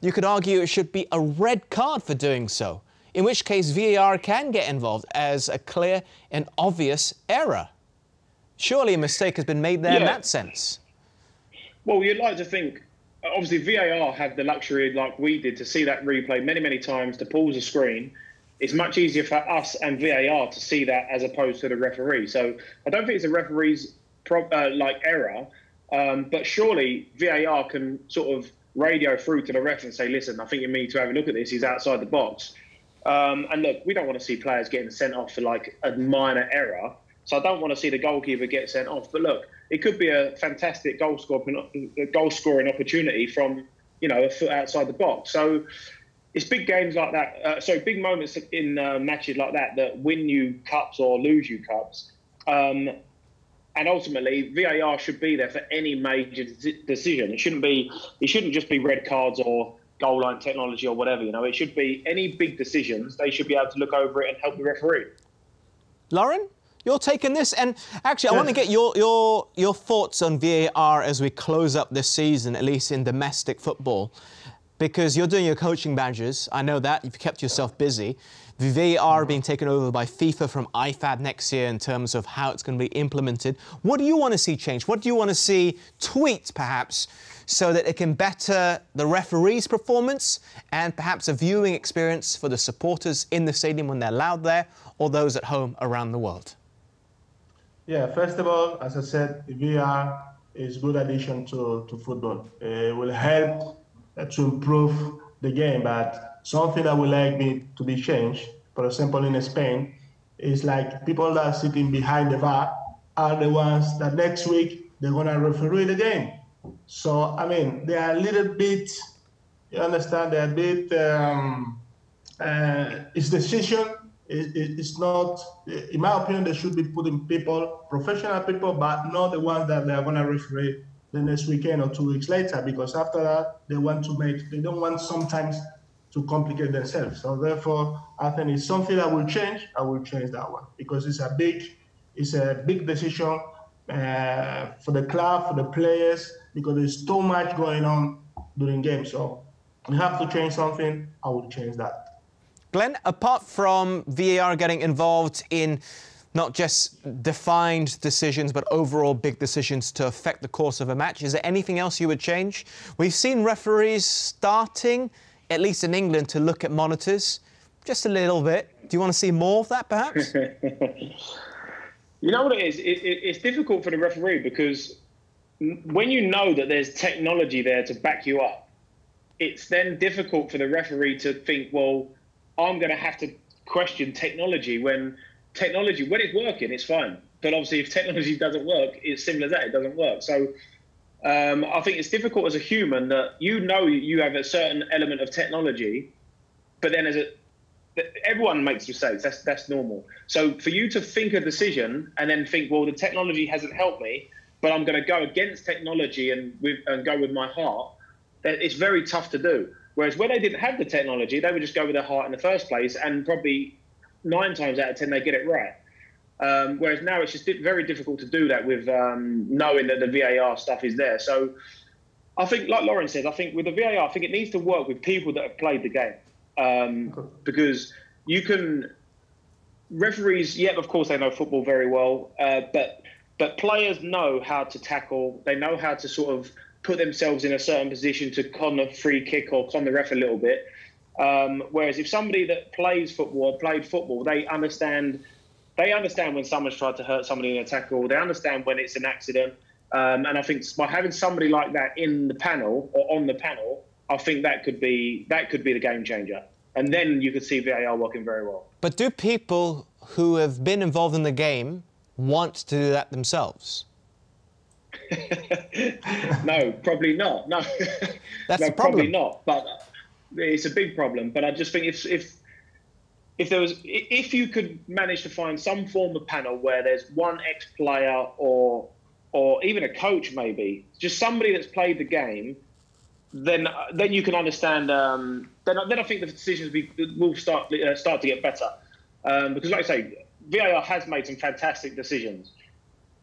You could argue it should be a red card for doing so, in which case VAR can get involved as a clear and obvious error. Surely a mistake has been made there in that sense. Well, you'd like to think, obviously VAR have the luxury, like we did, to see that replay many, many times, to pause the screen. It's much easier for us and VAR to see that as opposed to the referee. So I don't think it's a referee's error, but surely VAR can sort of radio through to the ref and say, listen, I think you need to have a look at this. He's outside the box. And look, we don't want to see players getting sent off for like a minor error. So I don't want to see the goalkeeper get sent off. But look, it could be a fantastic goal scoring opportunity from, a foot outside the box. So it's big games like that. Big moments in matches like that win you cups or lose you cups. And ultimately, VAR should be there for any major decision. It shouldn't just be red cards or goal line technology or whatever. It should be any big decisions. They should be able to look over it and help the referee. Lauren, you're taking this, and actually, I want to get your thoughts on VAR as we close up this season, at least in domestic football, because you're doing your coaching badges. I know that you've kept yourself busy. The VAR being taken over by FIFA from IFAB next year in terms of how it's going to be implemented. What do you want to see change? What do you want to see tweaked, perhaps, so that it can better the referee's performance and perhaps a viewing experience for the supporters in the stadium when they're allowed there, or those at home around the world? Yeah, first of all, as I said, VAR is a good addition to football. It will help to improve the game, but something that would like to be changed, for example, in Spain, is like people that are sitting behind the VAR are the ones that next week they're going to referee the game. So, I mean, they are a little bit, you understand, they're a bit, it's decision, it's not, in my opinion, they should be putting people, professional people, but not the ones that they are going to referee the next weekend or 2 weeks later, because after that, they don't want sometimes to complicate themselves. So therefore, I think it's something that will change. I will change that one because it's a big decision for the club, for the players, because there's too much going on during games. So we have to change something. I will change that. Glenn, apart from VAR getting involved in not just defined decisions, but overall big decisions to affect the course of a match, is there anything else you would change? We've seen referees starting, at least in England, to look at monitors just a little bit. Do you want to see more of that, perhaps? You know what it is? It's difficult for the referee because when you know that there's technology there to back you up, it's then difficult for the referee to think, well, I'm going to have to question technology when it's working, it's fine. But obviously, if technology doesn't work, it's simple as that, it doesn't work. So I think it's difficult as a human that you have a certain element of technology, but then everyone makes mistakes. That's normal. So for you to think a decision and then think, well, the technology hasn't helped me, but I'm going to go against technology and go with my heart, it's very tough to do. Whereas when they didn't have the technology, they would just go with their heart in the first place, and probably 9 times out of 10 they get it right. Whereas now it's just very difficult to do that with knowing that the VAR stuff is there. So I think, like Lauren said, I think with the VAR, I think it needs to work with people that have played the game. Because referees, yeah, of course they know football very well, but players know how to tackle. They know how to sort of put themselves in a certain position to con a free kick or con the ref a little bit. Whereas if somebody that plays football or played football, they understand when someone's tried to hurt somebody in a tackle. They understand when it's an accident. And I think by having somebody like that in the panel or on the panel, I think that could be the game changer. And then you could see VAR working very well. But do people who have been involved in the game want to do that themselves? No, probably not. No, that's no, the problem. Probably not. But it's a big problem. But I just think if you could manage to find some form of panel where there's one ex-player or even a coach, maybe just somebody that's played the game, then you can understand. Then I think the decisions will start to get better. Because, like I say, VAR has made some fantastic decisions,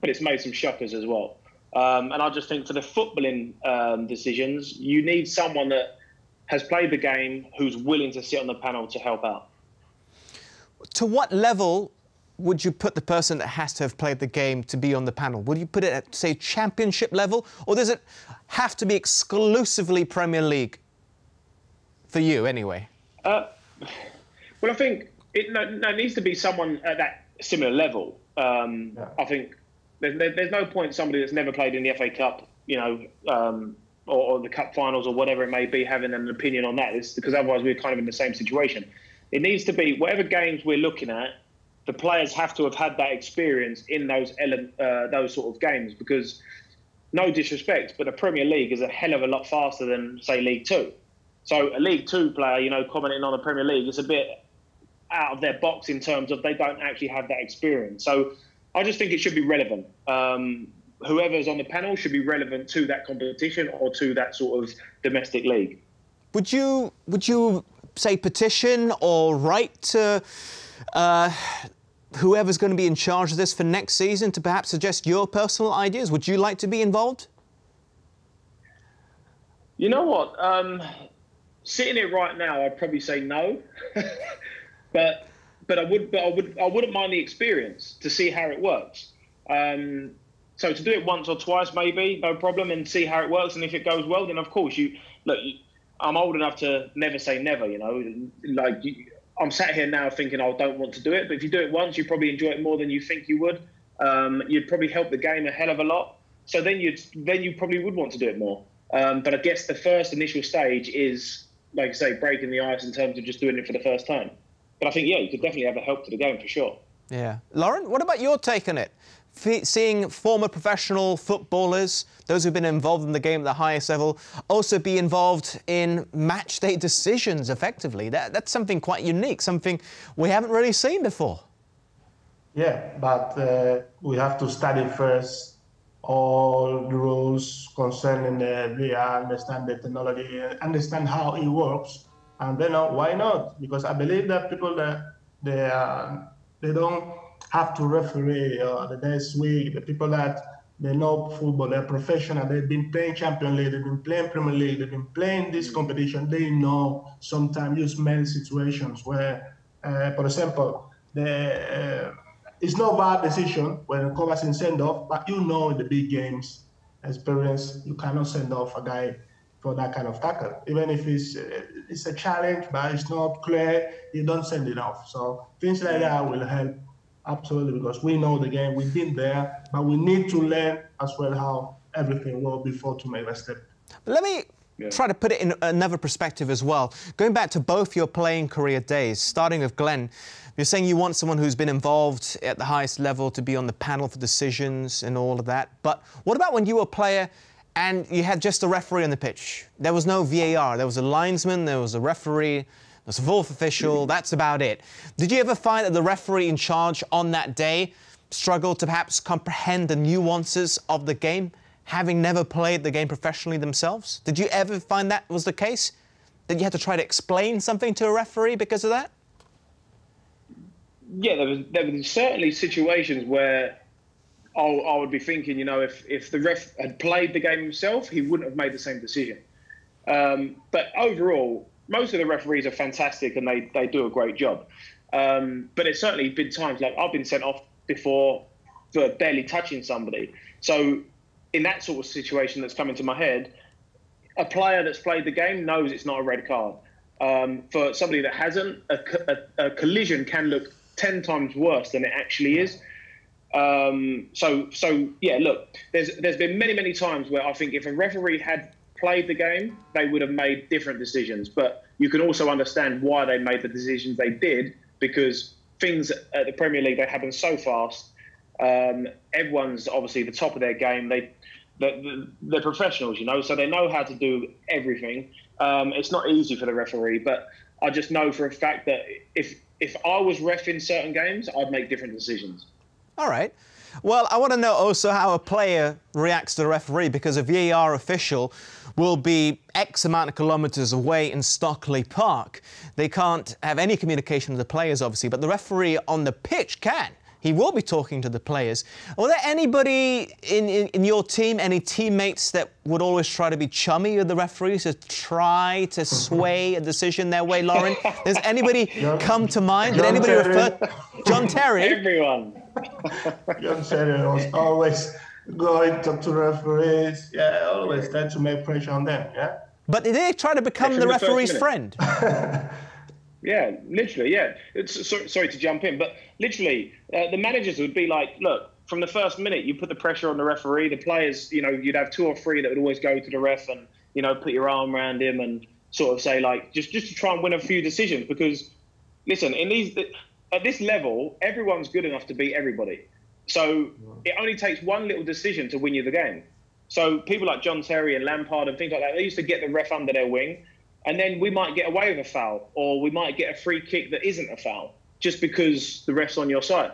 but it's made some shockers as well. And I just think for the footballing decisions, you need someone that has played the game who's willing to sit on the panel to help out. To what level would you put the person that has to have played the game to be on the panel? Would you put it at, say, championship level? Or does it have to be exclusively Premier League? For you, anyway. Well, I think it needs to be someone at that similar level. I think there's no point somebody that's never played in the FA Cup, you know, or the Cup finals or whatever it may be, having an opinion on that. It's because otherwise we're kind of in the same situation. It needs to be whatever games we're looking at, the players have to have had that experience in those sort of games, because no disrespect, but the Premier League is a hell of a lot faster than, say, League Two. So a League Two player, you know, commenting on the Premier League, is a bit out of their box in terms of they don't actually have that experience. So I just think it should be relevant. Whoever's on the panel should be relevant to that competition or to that sort of domestic league. Would you say petition or write to whoever's going to be in charge of this for next season to perhaps suggest your personal ideas? Would you like to be involved? You know what? Sitting here right now, I'd probably say no, but I wouldn't mind the experience to see how it works. So to do it once or twice, maybe, no problem, and see how it works. And if it goes well, then of course I'm old enough to never say never. You know, I'm sat here now thinking I don't want to do it, but if you do it once, you probably enjoy it more than you think you would. You'd probably help the game a hell of a lot. So then you probably would want to do it more. But I guess the first initial stage is, like I say, breaking the ice in terms of just doing it for the first time. But I think, yeah, you could definitely have a help to the game for sure. Yeah. Lauren, what about your take on it? Seeing former professional footballers, those who've been involved in the game at the highest level, also be involved in match day decisions effectively. That's something quite unique, something we haven't really seen before. Yeah, but we have to study first all the rules concerning the VAR, understand the technology, understand how it works, and then why not? Because I believe that people that they don't have to referee the next week. The people that they know football, they're professional. They've been playing Champions League, they've been playing Premier League, they've been playing this competition. They know sometimes use many situations where, for example, it's no bad decision when it covers in send-off, but you know in the big games, experience, you cannot send off a guy for that kind of tackle. Even if it's a challenge, but it's not clear, you don't send it off. So things like that will help, absolutely, because we know the game, we've been there, but we need to learn as well how everything works before to make a step. But let me try to put it in another perspective as well. Going back to both your playing career days, starting with Glen, you're saying you want someone who's been involved at the highest level to be on the panel for decisions and all of that. But what about when you were a player and you had just a referee on the pitch? There was no VAR. There was a linesman, there was a referee, there was a fourth official. That's about it. Did you ever find that the referee in charge on that day struggled to perhaps comprehend the nuances of the game, having never played the game professionally themselves? Did you ever find that was the case? That you had to try to explain something to a referee because of that? Yeah, there were certainly situations where I would be thinking, you know, if the ref had played the game himself, he wouldn't have made the same decision. But overall, most of the referees are fantastic and they do a great job. But it's certainly been times like I've been sent off before for barely touching somebody. So in that sort of situation that's coming to my head, a player that's played the game knows it's not a red card. For somebody that hasn't, a collision can look 10 times worse than it actually is. So yeah, look, there's been many times where I think if a referee had played the game, they would have made different decisions. But you can also understand why they made the decisions they did, because things at the Premier League, they happen so fast. Everyone's obviously the top of their game. They're professionals, you know, so they know how to do everything. It's not easy for the referee, but I just know for a fact that if I was reffing certain games, I'd make different decisions. All right. Well, I want to know also how a player reacts to the referee, because a VAR official will be X amount of kilometres away in Stockley Park. They can't have any communication with the players, obviously, but the referee on the pitch can. he will be talking to the players. Were there anybody in your team, any teammates that would always try to be chummy with the referees, to try to sway a decision their way, Lauren? Does anybody come to mind? Did anybody refer? John Terry? Everyone. John Terry was always going to talk to referees. Yeah, always try to make pressure on them, yeah? But did they try to become the referee's friend? Yeah, literally, yeah. Sorry to jump in, but literally, the managers would be like, look, from the first minute, you put the pressure on the referee. The players, you know, you'd have 2 or 3 that would always go to the ref and, you know, put your arm around him and sort of say, like, just to try and win a few decisions. Because, listen, at this level, everyone's good enough to beat everybody. So it only takes one little decision to win you the game. So people like John Terry and Lampard and things like that, they used to get the ref under their wing. And then we might get away with a foul, or we might get a free kick that isn't a foul, just because the ref's on your side.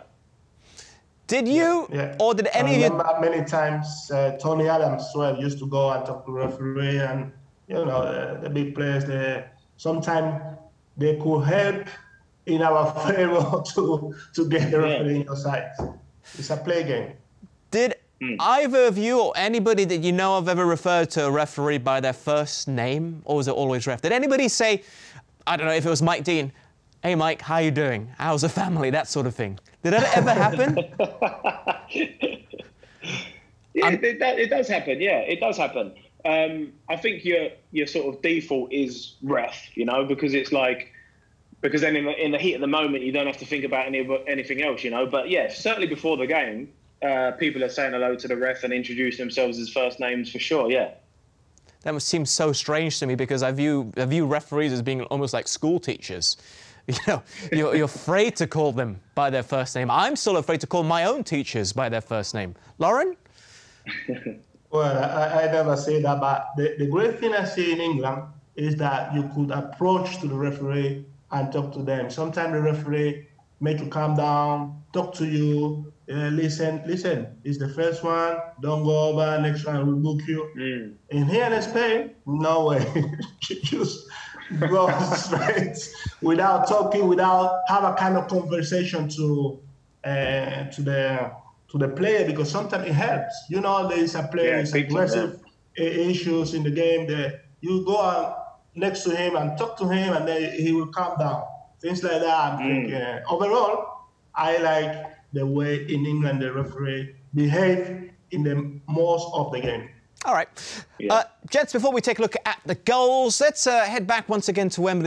Did you, or did any of you... I remember many times Tony Adams as well used to go and talk to the referee, and, you know, the big players, sometimes they could help in our favor to get the referee in your side. It's a play game. Did either of you or anybody that you know of ever referred to a referee by their first name, or was it always ref? Did anybody say, I don't know, if it was Mike Dean, hey Mike, how you doing? How's the family? That sort of thing. Did that ever happen? Yeah, it does happen. Yeah, it does happen. I think your sort of default is ref, you know, because it's like, because then in the heat of the moment, you don't have to think about anything else, you know. But yeah, certainly before the game, people are saying hello to the ref and introduce themselves as first names for sure, yeah. That must seem so strange to me, because I view referees as being almost like school teachers. You know, you're afraid to call them by their first name. I'm still afraid to call my own teachers by their first name. Lauren? Well, I never say that, but the great thing I see in England is that you could approach to the referee and talk to them. Sometimes the referee make you calm down, talk to you, listen, it's the first one, don't go over, next one will book you. In here in Spain, no way. You just go straight without talking, without have a kind of conversation to the player, because sometimes it helps. You know, there is a player with aggressive issues in the game that you go next to him and talk to him, and then he will calm down. Things like that. I think, overall, I like the way in England the referee behave in the most of the game. All right. Gents, before we take a look at the goals, let's head back once again to Wembley.